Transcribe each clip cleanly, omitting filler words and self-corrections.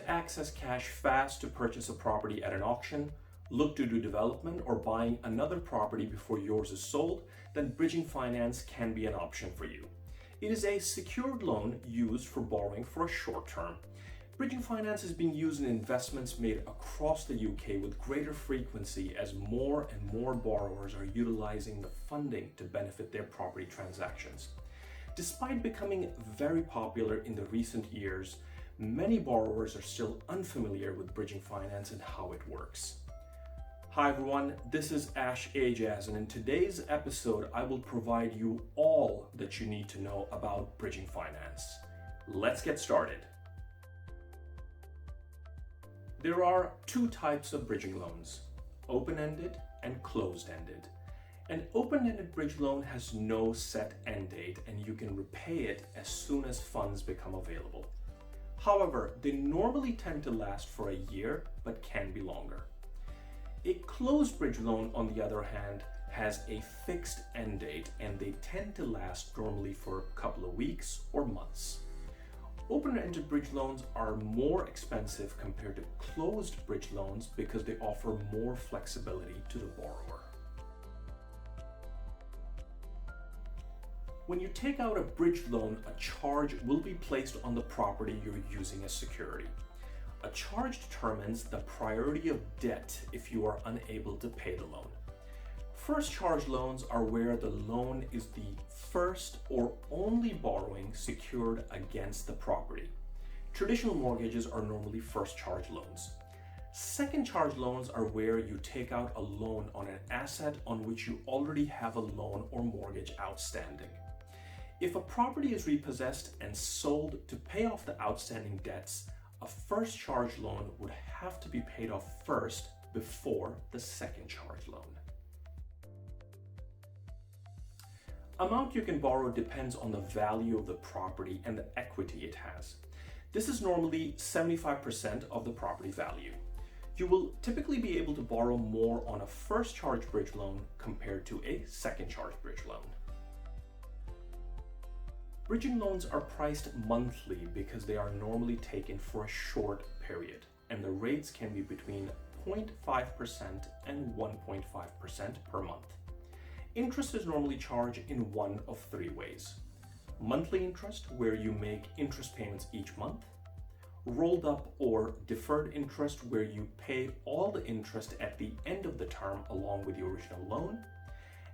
to access cash fast to purchase a property at an auction, look to do development, or buying another property before yours is sold, then bridging finance can be an option for you. It is a secured loan used for borrowing for a short term. Bridging finance is being used in investments made across the UK with greater frequency as more and more borrowers are utilizing the funding to benefit their property transactions. Despite becoming very popular in the recent years, many borrowers are still unfamiliar with bridging finance and how it works. Hi everyone, this is Ash Ajaz, and in today's episode I will provide you all that you need to know about bridging finance. Let's get started. There are two types of bridging loans, open-ended and closed-ended. An open-ended bridge loan has no set end date and you can repay it as soon as funds become available. However, they normally tend to last for a year but can be longer. A closed bridge loan, on the other hand, has a fixed end date and they tend to last normally for a couple of weeks or months. Open-ended bridge loans are more expensive compared to closed bridge loans because they offer more flexibility to the borrower. When you take out a bridge loan, a charge will be placed on the property you're using as security. A charge determines the priority of debt if you are unable to pay the loan. First charge loans are where the loan is the first or only borrowing secured against the property. Traditional mortgages are normally first charge loans. Second charge loans are where you take out a loan on an asset on which you already have a loan or mortgage outstanding. If a property is repossessed and sold to pay off the outstanding debts, a first charge loan would have to be paid off first before the second charge loan. Amount you can borrow depends on the value of the property and the equity it has. This is normally 75% of the property value. You will typically be able to borrow more on a first charge bridge loan compared to a second charge bridge loan. Bridging loans are priced monthly because they are normally taken for a short period, and the rates can be between 0.5% and 1.5% per month. Interest is normally charged in one of three ways. Monthly interest, where you make interest payments each month. Rolled up or deferred interest, where you pay all the interest at the end of the term along with the original loan.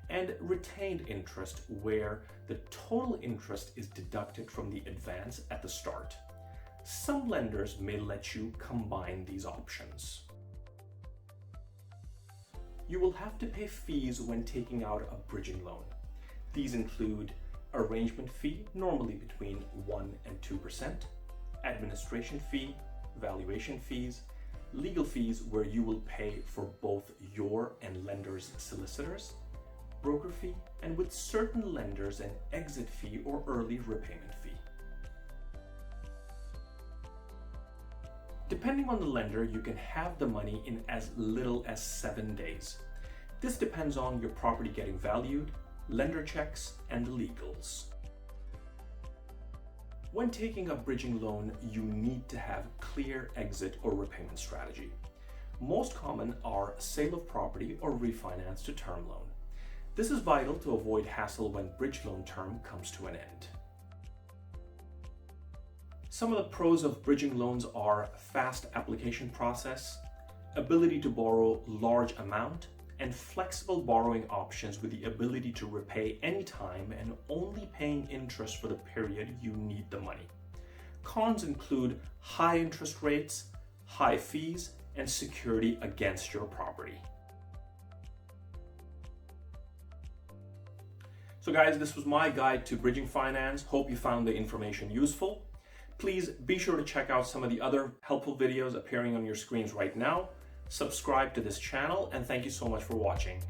And retained interest, where the total interest is deducted from the advance at the start. Some lenders may let you combine these options. You will have to pay fees when taking out a bridging loan. These include arrangement fee, normally between 1 and 2%, administration fee, valuation fees, legal fees where you will pay for both your and lender's solicitors, broker fee, and with certain lenders an exit fee or early repayment fee. Depending on the lender, you can have the money in as little as 7 days. This depends on your property getting valued, lender checks, and the legals. When taking a bridging loan, you need to have clear exit or repayment strategy. Most common are sale of property or refinance to term loan. This is vital to avoid hassle when bridge loan term comes to an end. Some of the pros of bridging loans are fast application process, ability to borrow large amount, and flexible borrowing options with the ability to repay anytime and only paying interest for the period you need the money. Cons include high interest rates, high fees, and security against your property. So guys, this was my guide to bridging finance. Hope you found the information useful. Please be sure to check out some of the other helpful videos appearing on your screens right now. Subscribe to this channel, and thank you so much for watching.